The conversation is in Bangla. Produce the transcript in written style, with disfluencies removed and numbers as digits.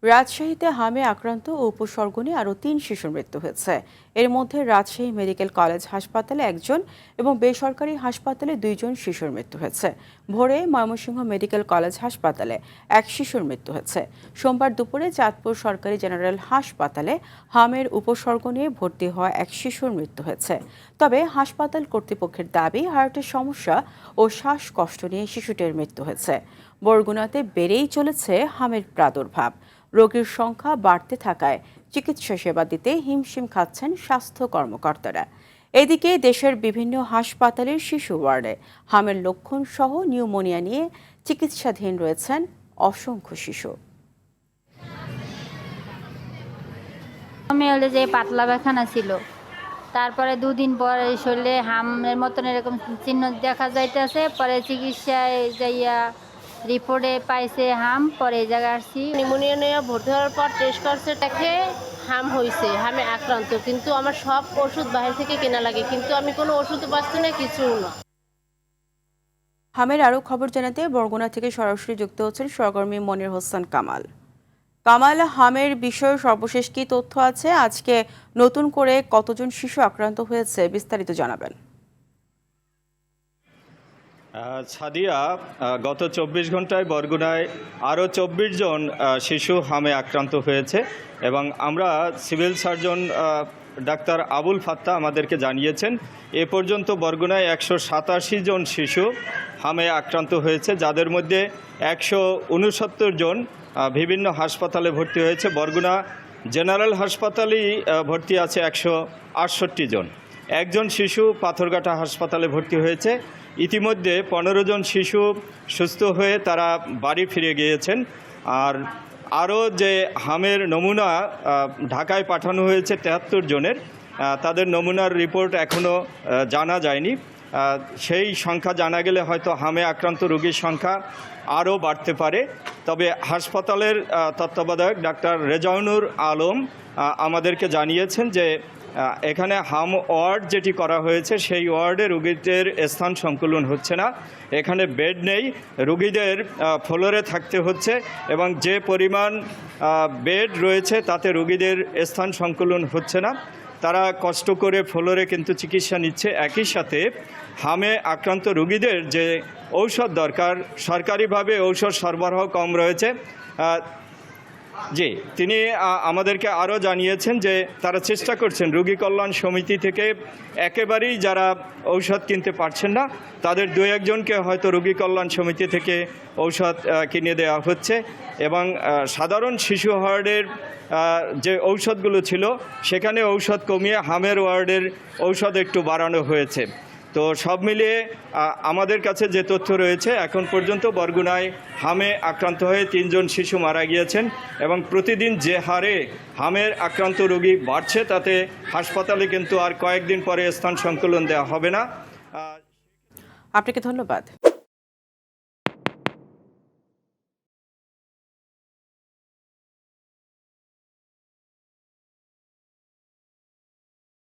রাজশাহীতে হামে আক্রান্ত ও উপসর্গ নিয়ে আরও ৩ শিশুর মৃত্যু হয়েছে। এর মধ্যে রাজশাহী মেডিকেল কলেজ হাসপাতালে একজন এবং বেসরকারি হাসপাতালে ২ জন শিশুর মৃত্যু হয়েছে। ভোরে ময়মনসিংহ মেডিকেল কলেজ হাসপাতালে এক শিশুর মৃত্যু হয়েছে। সোমবার দুপুরে চাঁদপুর সরকারি জেনারেল হাসপাতালে হামের উপসর্গ নিয়ে ভর্তি হওয়া এক শিশুর মৃত্যু হয়েছে। তবে হাসপাতাল কর্তৃপক্ষের দাবি হার্টের সমস্যা ও শ্বাসকষ্ট নিয়ে শিশুটির মৃত্যু হয়েছে। বরগুনাতে বেড়েই চলেছে হামের প্রাদুর্ভাব। রোগীর সংখ্যা বাড়তে থাকায় চিকিৎসা সেবা দিতে হিমশিম খাচ্ছেন স্বাস্থ্য কর্মকর্তারা। এদিকে দেশের বিভিন্ন হাসপাতালের শিশু ওয়ার্ডে হামের লক্ষণ সহ নিউমোনিয়া নিয়ে চিকিৎসাধীন রয়েছেন অসংখ্য শিশু। আমি হলে যে পাতলা পায়খানা ছিল, তারপরে 2 দিন পরে শরীরে হামের মতন এরকম চিহ্ন দেখা যাইতেছে। পরে চিকিৎসায় যাইয়া রিপোর্টে পাইছে হাম। পরে এই জায়গায় আসছি, নিউমোনিয়া নিয়ে ভর্তি হওয়ার পর টেস্ট করছে, দেখে হাম হয়েছে, হামে আক্রান্ত। কিন্তু আমার সব ওষুধ বাইরে থেকে কেনা লাগে, কিন্তু আমি কোনো ওষুধ পাচ্ছি না, কিছু না। হামের আরও খবর জানাতে বরগুনা থেকে সরাসরি যুক্ত হচ্ছেন সহকর্মী মনির হোসেন কামাল। কামাল, হামের বিষয়ে সর্বশেষ কি তথ্য আছে? আজকে নতুন করে কতজন শিশু আক্রান্ত হয়েছে, বিস্তারিত জানাবেন। সাদিয়া, গত 24 ঘন্টায় বরগুনায় আরও 24 জন শিশু হামে আক্রান্ত হয়েছে এবং আমরা সিভিল সার্জন ডাক্তার আবুল ফাত্তা আমাদেরকে জানিয়েছেন এ পর্যন্ত বরগুনায় 187 জন শিশু হামে আক্রান্ত হয়েছে, যাদের মধ্যে 169 জন বিভিন্ন হাসপাতালে ভর্তি হয়েছে। বরগুনা জেনারেল হাসপাতালেই ভর্তি আছে 168 জন। একজন শিশু পাথরঘাটা হাসপাতালে ভর্তি হয়েছে। ইতিমধ্যে 15 জন শিশু সুস্থ হয়ে তারা বাড়ি ফিরে গিয়েছেন। আর আরও যে হামের নমুনা ঢাকায় পাঠানো হয়েছে 73 জনের, তাদের নমুনার রিপোর্ট এখনও জানা যায়নি। সেই সংখ্যা জানা গেলে হয়তো হামে আক্রান্ত রোগীর সংখ্যা আরও বাড়তে পারে। তবে হাসপাতালের তত্ত্বাবধায়ক ডাক্তার রেজাউনুর আলম আমাদেরকে জানিয়েছেন যে এখানে হাম ওয়ার্ড যেটি করা হয়েছে সেই ওয়ার্ডে রোগীদের স্থান সংকুলন হচ্ছে না, এখানে বেড নেই, রোগীদের ফ্লোরে থাকতে হচ্ছে এবং যে পরিমাণ বেড রয়েছে তাতে রোগীদের স্থান সংকুলন হচ্ছে না। তারা কষ্ট করে ফ্লোরে কিন্তু চিকিৎসা নিচ্ছে। একই সাথে হামে আক্রান্ত রোগীদের যে ঔষধ দরকার, সরকারিভাবে ঔষধ সরবরাহ কম রয়েছে। জি, তিনি আমাদেরকে আরও জানিয়েছেন যে তারা চেষ্টা করছেন রোগী কল্যাণ সমিতি থেকে একেবারেই যারা ঔষধ কিনতে পারছেন না তাদের 2-1 জনকে হয়তো রোগী কল্যাণ সমিতি থেকে ঔষধ কিনে দেওয়া হচ্ছে এবং সাধারণ শিশু ওয়ার্ডের যে ঔষধগুলো ছিল সেখানে ঔষধ কমিয়ে হামের ওয়ার্ডের ঔষধ একটু বাড়ানো হয়েছে। তো সব মিলিয়ে আমাদের কাছে যে তথ্য রয়েছে, এখন পর্যন্ত বরগুনায় হামে আক্রান্ত হয়ে 3 জন শিশু মারা গিয়েছেন এবং প্রতিদিন যে হারে হামের আক্রান্ত রোগী বাড়ছে তাতে হাসপাতালে কিন্তু আর কয়েকদিন পরে স্থান সংকুলন দেওয়া হবে না। আপনাকে ধন্যবাদ।